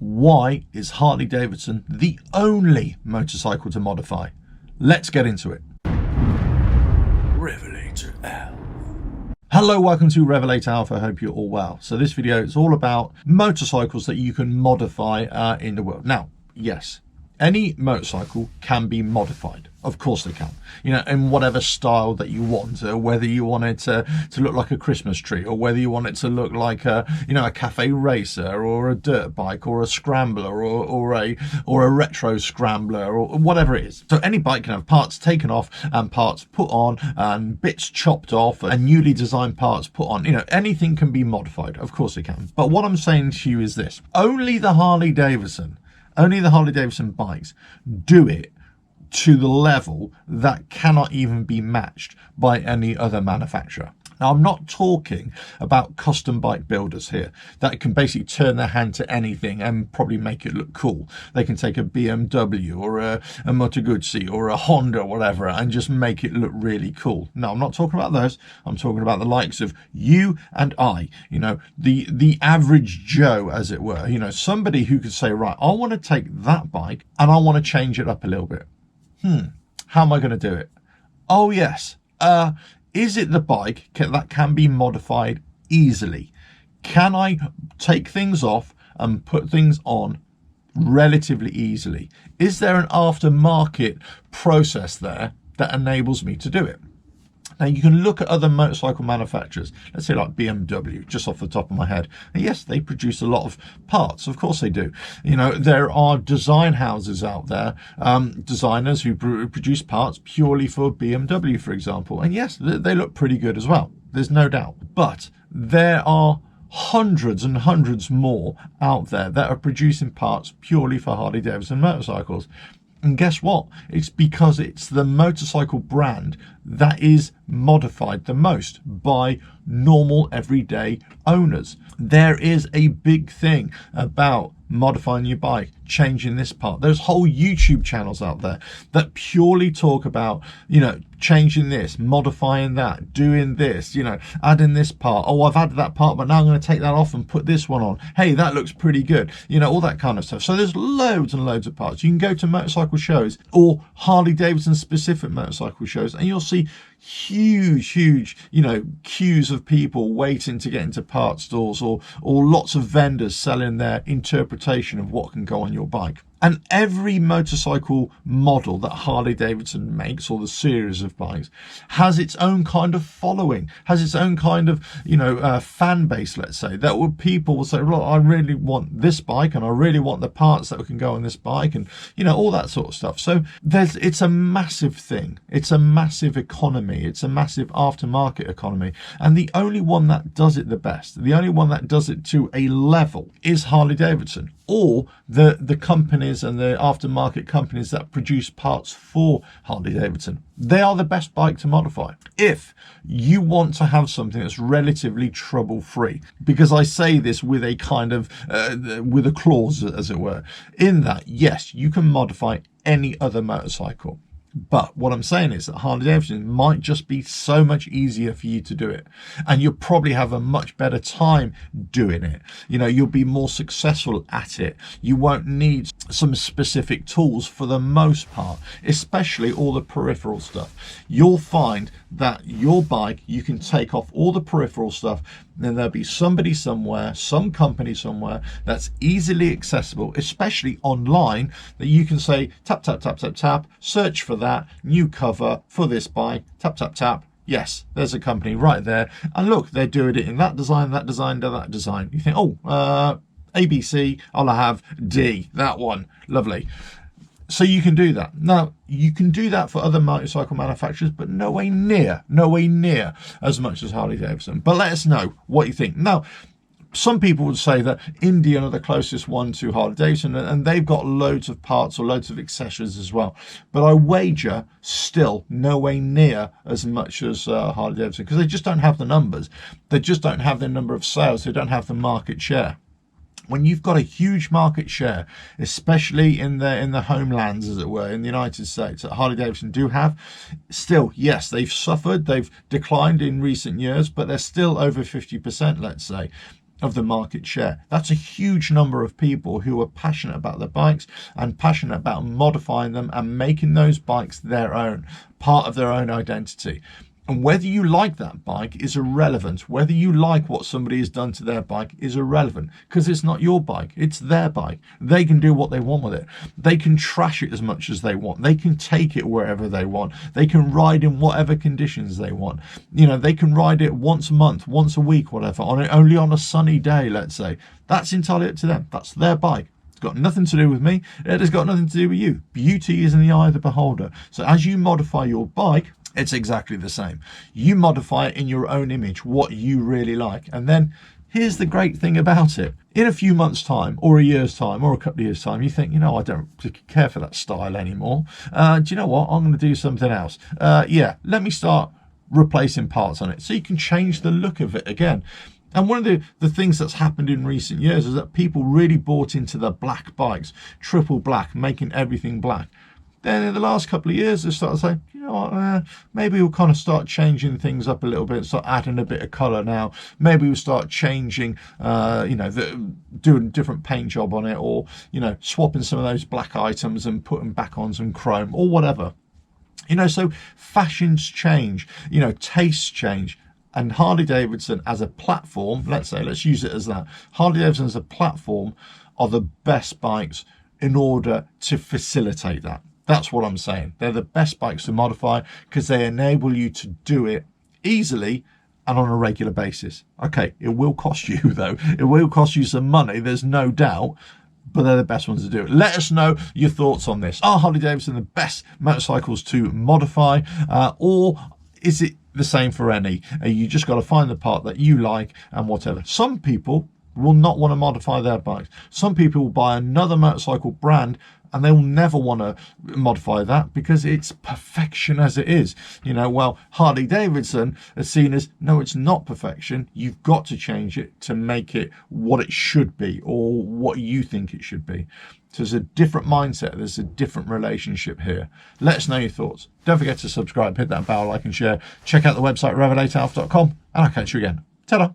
Why is Harley Davidson the only motorcycle to modify? Let's get into it. RevelatorAlf. Hello, welcome to RevelatorAlf. I hope you're all well. So this video is all about motorcycles that you can modify in the world. Now, yes, any motorcycle can be modified. Of course they can, in whatever style that you want, whether you want it to look like a Christmas tree, or whether you want it to look like a cafe racer, or a dirt bike, or a scrambler, or a retro scrambler, or whatever it is. So any bike can have parts taken off and parts put on and bits chopped off and newly designed parts put on. Anything can be modified. Of course it can. But what I'm saying to you is this: only the Harley Davidson bikes do it to the level that cannot even be matched by any other manufacturer. Now, I'm not talking about custom bike builders here that can basically turn their hand to anything and probably make it look cool. They can take a BMW or a Moto Guzzi or a Honda or whatever and just make it look really cool. No, I'm not talking about those. I'm talking about the likes of you and I, the average Joe, as it were, somebody who could say, right, I want to take that bike and I want to change it up a little bit. How am I going to do it? Oh, yes. Is it the bike that can be modified easily? Can I take things off and put things on relatively easily? Is there an aftermarket process there that enables me to do it? Now, you can look at other motorcycle manufacturers, let's say like BMW, just off the top of my head. And yes, they produce a lot of parts. Of course they do. There are design houses out there, designers who produce parts purely for BMW, for example. And yes, they look pretty good as well. There's no doubt. But there are hundreds and hundreds more out there that are producing parts purely for Harley Davidson motorcycles. And guess what? It's because it's the motorcycle brand that is modified the most by normal everyday owners. There is a big thing about modifying your bike, changing this part. There's whole YouTube channels out there that purely talk about, changing this, modifying that, doing this, adding this part. Oh, I've added that part, but now I'm going to take that off and put this one on. Hey, that looks pretty good. All that kind of stuff. So there's loads and loads of parts. You can go to motorcycle shows or Harley Davidson specific motorcycle shows, and you'll see huge, queues of people waiting to get into parts stores, or lots of vendors selling their interpretation of what can go on your bike. And every motorcycle model that Harley Davidson makes, or the series of bikes, has its own kind of following, has its own kind of, fan base, let's say, that people will say, well, I really want this bike and I really want the parts that can go on this bike, and, all that sort of stuff. So it's a massive thing. It's a massive economy. It's a massive aftermarket economy. And the only one that does it the best, the only one that does it to a level, is Harley Davidson, or the companies and the aftermarket companies that produce parts for Harley Davidson. They are the best bike to modify if you want to have something that's relatively trouble-free. Because I say this with a kind of with a clause, as it were, in that, yes, you can modify any other motorcycle. But what I'm saying is that Harley Davidson might just be so much easier for you to do it. And you'll probably have a much better time doing it. You'll be more successful at it. You won't need some specific tools for the most part, especially all the peripheral stuff. You'll find that your bike, you can take off all the peripheral stuff, then there'll be somebody somewhere, some company somewhere that's easily accessible, especially online, that you can say, tap, tap, tap, tap, tap, search for that new cover for this bike, tap, tap, tap. Yes, there's a company right there. And look, they're doing it in that design, that design, that design. You think, ABC, I'll have D, that one. Lovely. So you can do that. Now, you can do that for other motorcycle manufacturers, but nowhere near as much as Harley Davidson. But let us know what you think. Now, some people would say that Indian are the closest one to Harley Davidson, and they've got loads of parts or loads of accessories as well. But I wager still nowhere near as much as Harley Davidson, because they just don't have the numbers. They just don't have the number of sales. They don't have the market share. When you've got a huge market share, especially in the homelands, as it were, in the United States, that Harley Davidson do have, still, yes, they've suffered, they've declined in recent years, but they're still over 50%, let's say. of the market share. That's a huge number of people who are passionate about their bikes and passionate about modifying them and making those bikes their own, part of their own identity. And whether you like that bike is irrelevant. Whether you like what somebody has done to their bike is irrelevant, because it's not your bike, it's their bike. They can do what they want with it. They can trash it as much as they want. They can take it wherever they want. They can ride in whatever conditions they want. You know, they can ride it once a month, once a week, whatever, only on a sunny day, let's say. That's entirely up to them. That's their bike. It's got nothing to do with me. It has got nothing to do with you. Beauty is in the eye of the beholder. So as you modify your bike, it's exactly the same. You modify it in your own image, what you really like. And then here's the great thing about it. In a few months' time, or a year's time, or a couple of years' time, you think, you know, I don't care for that style anymore. Do you know what? I'm going to do something else. Yeah, let me start replacing parts on it. So you can change the look of it again. And one of the things that's happened in recent years is that people really bought into the black bikes, triple black, making everything black. Then in the last couple of years, they started saying, you know what, maybe we'll kind of start changing things up a little bit, start adding a bit of colour now. Maybe we'll start changing, doing a different paint job on it, or, you know, swapping some of those black items and putting back on some chrome or whatever. You know, so fashions change, you know, tastes change. And Harley Davidson as a platform, let's use it as that. Harley Davidson as a platform are the best bikes in order to facilitate that. That's what I'm saying. They're the best bikes to modify because they enable you to do it easily and on a regular basis. Okay, it will cost you though. It will cost you some money, there's no doubt, but they're the best ones to do it. Let us know your thoughts on this. Are Harley Davidson the best motorcycles to modify, or is it the same for any? You just got to find the part that you like and whatever. Some people will not want to modify their bikes. Some people will buy another motorcycle brand and they will never want to modify that because it's perfection as it is. You know, well, Harley Davidson is seen as, no, it's not perfection. You've got to change it to make it what it should be or what you think it should be. So there's a different mindset. There's a different relationship here. Let us know your thoughts. Don't forget to subscribe, hit that bell, like and share. Check out the website, RevelatorAlf.com, and I'll catch you again. Ta-da!